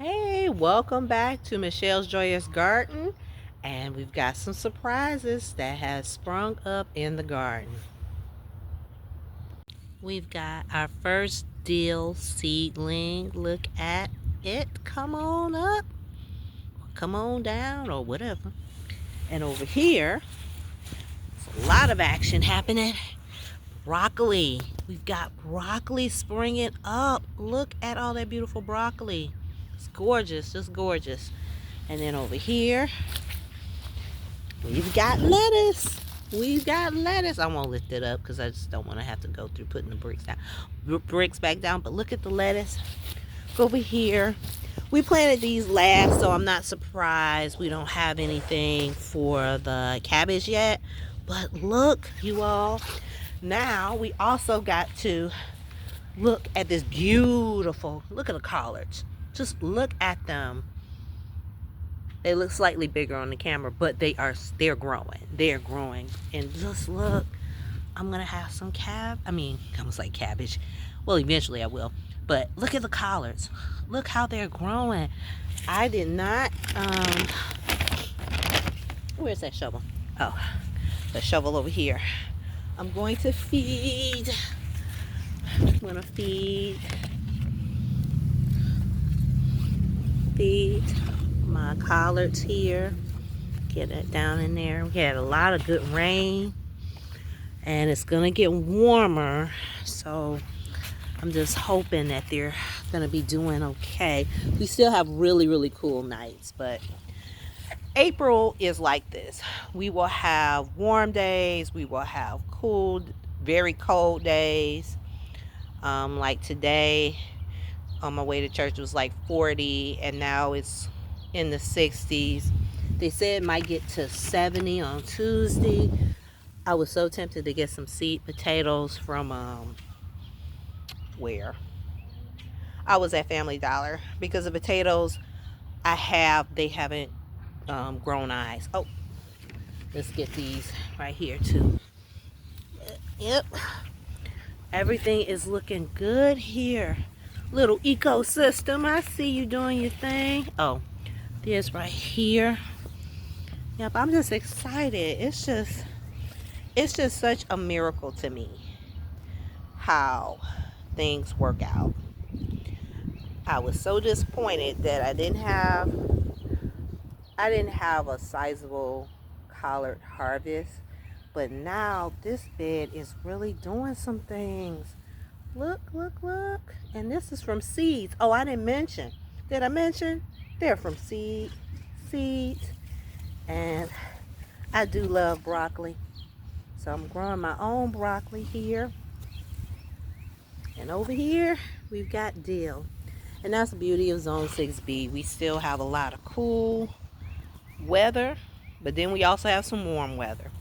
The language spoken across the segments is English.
Hey, welcome back to Michelle's Joyous Garden. And we've got some surprises that have sprung up in the garden. We've got our first dill seedling. Look at it. Come on up. Come on down or whatever. And over here, there's a lot of action happening. Broccoli. We've got broccoli springing up. Look at all that beautiful broccoli. It's gorgeous, just gorgeous. And then over here, we've got lettuce. We've got lettuce. I won't lift it up because I just don't want to have to go through putting the bricks down. Bricks back down. But look at the lettuce. Go over here. We planted these last, so I'm not surprised we don't have anything for the cabbage yet. But look, you all. Now we also got to look at this beautiful. Look at the collards. Just look at them. They look slightly bigger on the camera, but they're growing. They're growing. And just look, I'm gonna have some I almost like cabbage. Well, eventually I will. But look at the collards. Look how they're growing. I did not where's that shovel? Oh, the shovel over here. I'm going to feed. I'm gonna feed my collards here. Get it down in there. We had a lot of good rain and it's gonna get warmer, so I'm just hoping that they're gonna be doing okay. We still have really cool nights, but April is like this. We will have warm days, we will have cool, very cold days. Like today on my way to church it was like 40 and now it's in the 60s. They said it might get to 70 on Tuesday. I was so tempted to get some seed potatoes from where I was at Family Dollar because the potatoes they haven't grown eyes. Oh, let's get these right here too. Yep, everything is looking good here. Little ecosystem, I see you doing your thing. Oh, this right here. Yep, I'm just excited. It's just such a miracle to me how things work out. I was so disappointed that I didn't have a sizable collard harvest, but now this bed is really doing some things. Look. And this is from seeds. Oh, I didn't mention. Did I mention? They're from seeds. And I do love broccoli. So I'm growing my own broccoli here. And over here, we've got dill. And that's the beauty of Zone 6B. We still have a lot of cool weather, but then we also have some warm weather.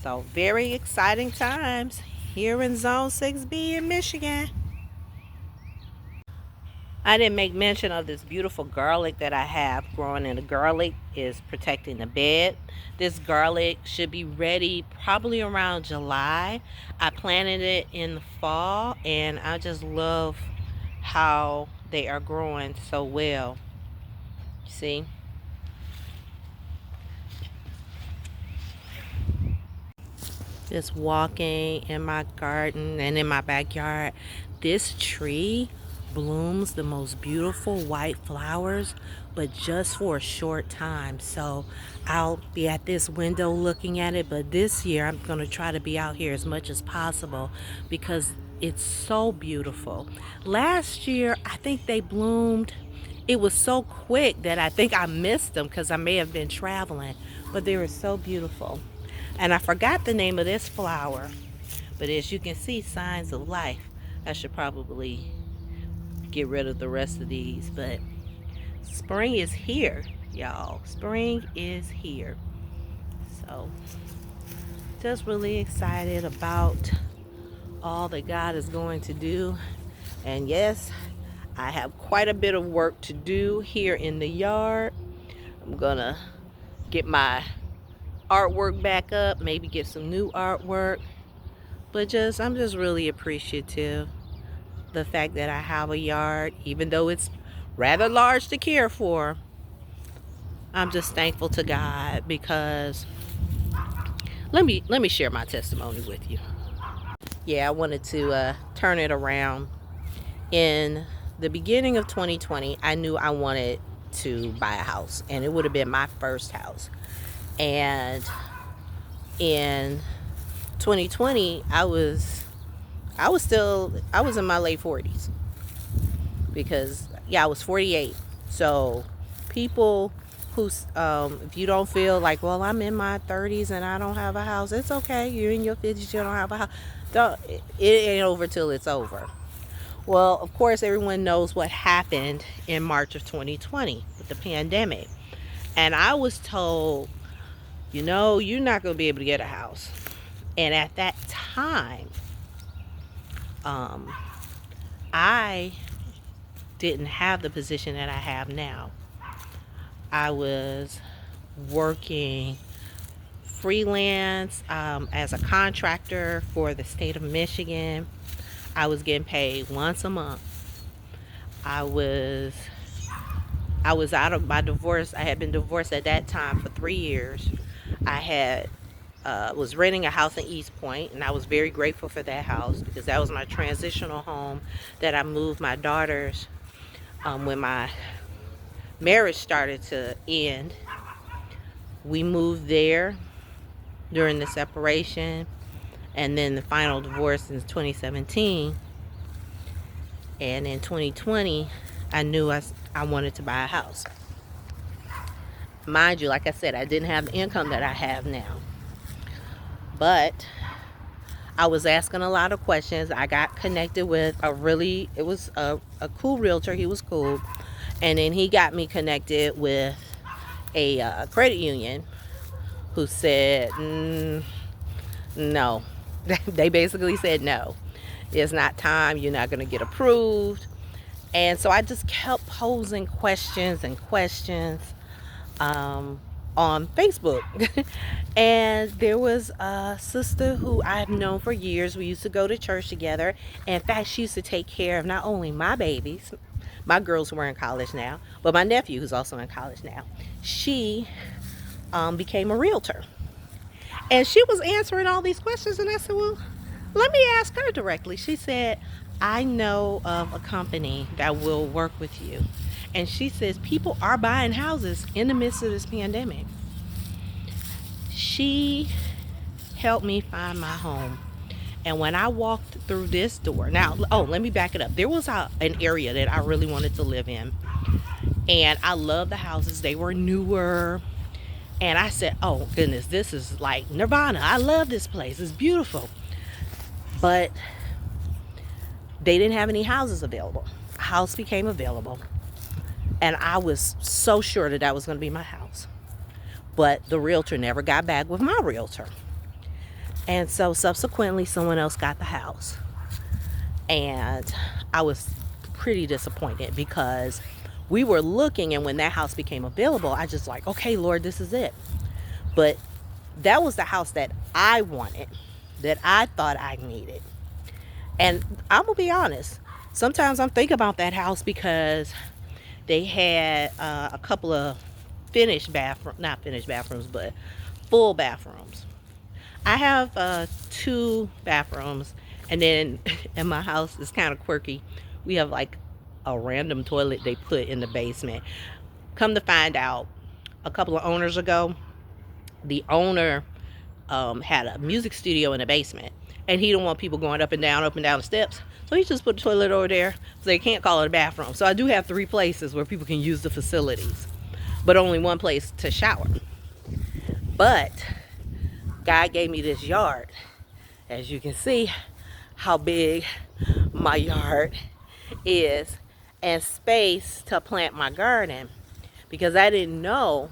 So very exciting times here in Zone 6B in Michigan. I didn't make mention of this beautiful garlic that I have growing, and the garlic is protecting the bed. This garlic should be ready probably around July. I planted it in the fall and I just love how they are growing so well. See? Just walking in my garden and in my backyard. This tree blooms the most beautiful white flowers, but just for a short time. So I'll be at this window looking at it, but this year I'm going to try to be out here as much as possible because it's so beautiful. Last year, I think they bloomed. It was so quick that I think I missed them because I may have been traveling, but they were so beautiful. And I forgot the name of this flower, but as you can see, signs of life. I should probably get rid of the rest of these, but spring is here, y'all. Spring is here. So just really excited about all that God is going to do. And yes, I have quite a bit of work to do here in the yard. I'm gonna get my artwork back up, maybe get some new artwork, but I'm just really appreciative the fact that I have a yard, even though it's rather large to care for. I'm just thankful to God because let me share my testimony with you. Yeah, I wanted to turn it around. In the beginning of 2020, I knew I wanted to buy a house, and it would have been my first house. And in 2020, I was in my late 40s because yeah, I was 48. So people who if you don't feel like, well, I'm in my 30s and I don't have a house, it's okay. You're in your 50s, you don't have a house. It ain't over till it's over. Well, of course, everyone knows what happened in March of 2020 with the pandemic. And I was told, you're not going to be able to get a house. And at that time, um, I didn't have the position that I have now. I was working freelance as a contractor for the state of Michigan. I was getting paid once a month. I was out of my divorce. I had been divorced at that time for 3 years. I had was renting a house in East Point, and I was very grateful for that house because that was my transitional home that I moved my daughters when my marriage started to end. We moved there during the separation and then the final divorce in 2017. And in 2020, I knew I wanted to buy a house. Mind you, like I said, I didn't have the income that I have now. But I was asking a lot of questions. I got connected with it was a cool realtor. He was cool. And then he got me connected with a credit union who said, no. They basically said, no, it's not time. You're not going to get approved. And so I just kept posing questions and questions on Facebook. And there was a sister who I've known for years. We used to go to church together. And in fact, she used to take care of not only my babies, my girls who are in college now, but my nephew who's also in college now. She became a realtor. And she was answering all these questions. And I said, well, let me ask her directly. She said, I know of a company that will work with you. And she says people are buying houses in the midst of this pandemic. She helped me find my home. And when I walked through this door, now, let me back it up. There was an area that I really wanted to live in. And I loved the houses. They were newer. And I said, oh, goodness, this is like Nirvana. I love this place. It's beautiful. But they didn't have any houses available. A house became available. And I was so sure that was going to be my house. But the realtor never got back with my realtor. And so subsequently, someone else got the house. And I was pretty disappointed because we were looking, and when that house became available, I just like, okay, Lord, this is it. But that was the house that I wanted, that I thought I needed. And I'm going to be honest, sometimes I'm thinking about that house because they had a couple of not finished bathrooms, but full bathrooms. I have 2 bathrooms, and then in my house, it's kind of quirky. We have like a random toilet they put in the basement. Come to find out, a couple of owners ago, the owner had a music studio in the basement, and he didn't want people going up and down the steps. So he just put the toilet over there, so they can't call it a bathroom. So I do have 3 places where people can use the facilities, but only 1 place to shower. But God gave me this yard. As you can see how big my yard is, and space to plant my garden, because I didn't know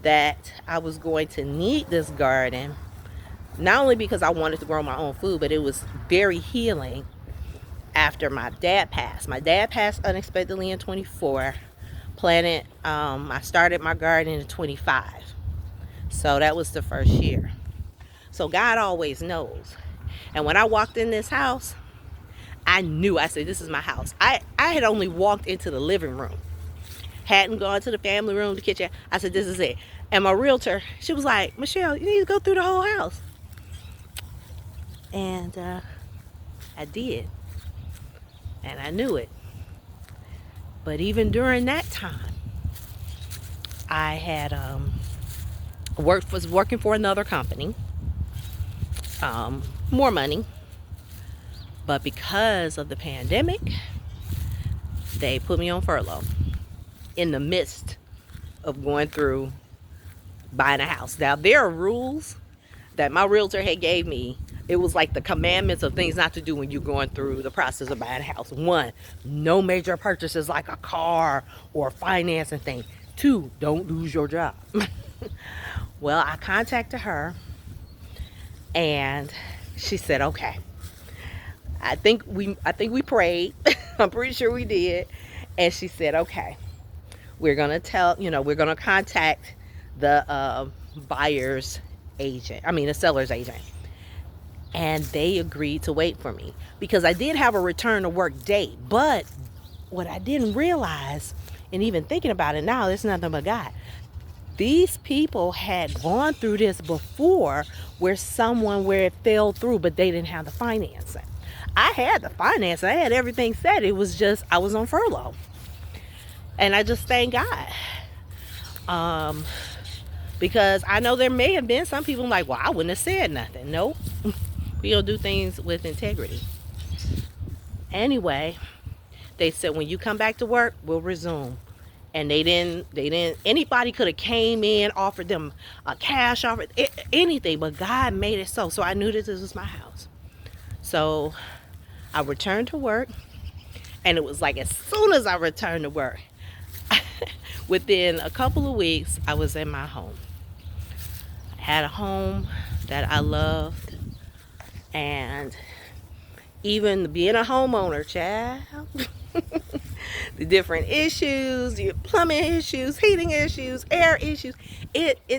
that I was going to need this garden, not only because I wanted to grow my own food, but it was very healing after my dad passed. My dad passed unexpectedly in 24. I started my garden in 25. So that was the first year. So God always knows. And when I walked in this house, I knew, I said, this is my house. I had only walked into the living room, hadn't gone to the family room, the kitchen. I said, this is it. And my realtor, she was like, Michelle, you need to go through the whole house. And I did. And I knew it. But even during that time, I had was working for another company, more money. But because of the pandemic, they put me on furlough in the midst of going through buying a house. Now, there are rules that my realtor had gave me. It was like the commandments of things not to do when you're going through the process of buying a house. 1, no major purchases like a car or financing thing. 2, don't lose your job. Well, I contacted her and she said, okay. I think we prayed. I'm pretty sure we did. And she said, okay, we're going to we're going to contact the buyer's agent. I mean, the seller's agent. And they agreed to wait for me because I did have a return to work date. But what I didn't realize, and even thinking about it now, it's nothing but God. These people had gone through this before where it fell through, but they didn't have the financing. I had the finance. I had everything set. It was just I was on furlough. And I just thank God. Because I know there may have been some people like, well, I wouldn't have said nothing. Nope. We'll do things with integrity. Anyway, they said when you come back to work, we'll resume. And they didn't anybody could have came in, offered them a cash offer, anything, but God made it so. So I knew this was my house. So I returned to work, and it was like as soon as I returned to work, within a couple of weeks, I was in my home. I had a home that I loved, and even being a homeowner, child, the different issues, your plumbing issues, heating issues, air issues,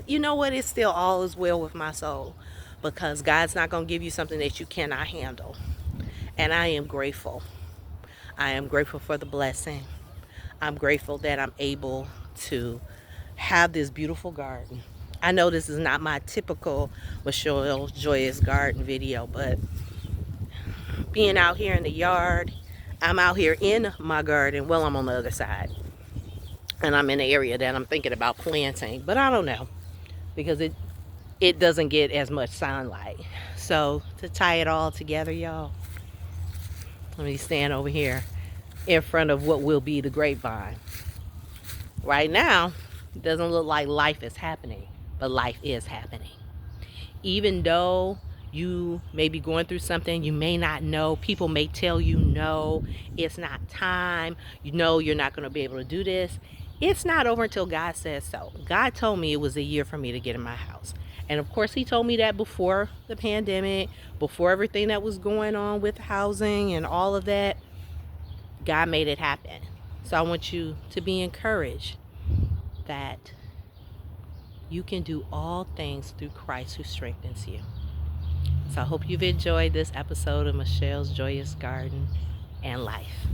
you know what, it's still all is well with my soul, because God's not going to give you something that you cannot handle. And I am grateful. I am grateful for the blessing. I'm grateful that I'm able to have this beautiful garden. I know this is not my typical Michelle's Joyous Garden video, but being out here in the yard, I'm out here in my garden. Well, I'm on the other side. And I'm in an area that I'm thinking about planting. But I don't know, because it doesn't get as much sunlight. So to tie it all together, y'all, let me stand over here in front of what will be the grapevine. Right now, it doesn't look like life is happening, but life is happening. Even though you may be going through something, you may not know. People may tell you, no, it's not time. You know you're not going to be able to do this. It's not over until God says so. God told me it was a year for me to get in my house. And of course, he told me that before the pandemic, before everything that was going on with housing and all of that. God made it happen. So I want you to be encouraged that you can do all things through Christ who strengthens you. So I hope you've enjoyed this episode of Michelle's Joyous Garden and Life.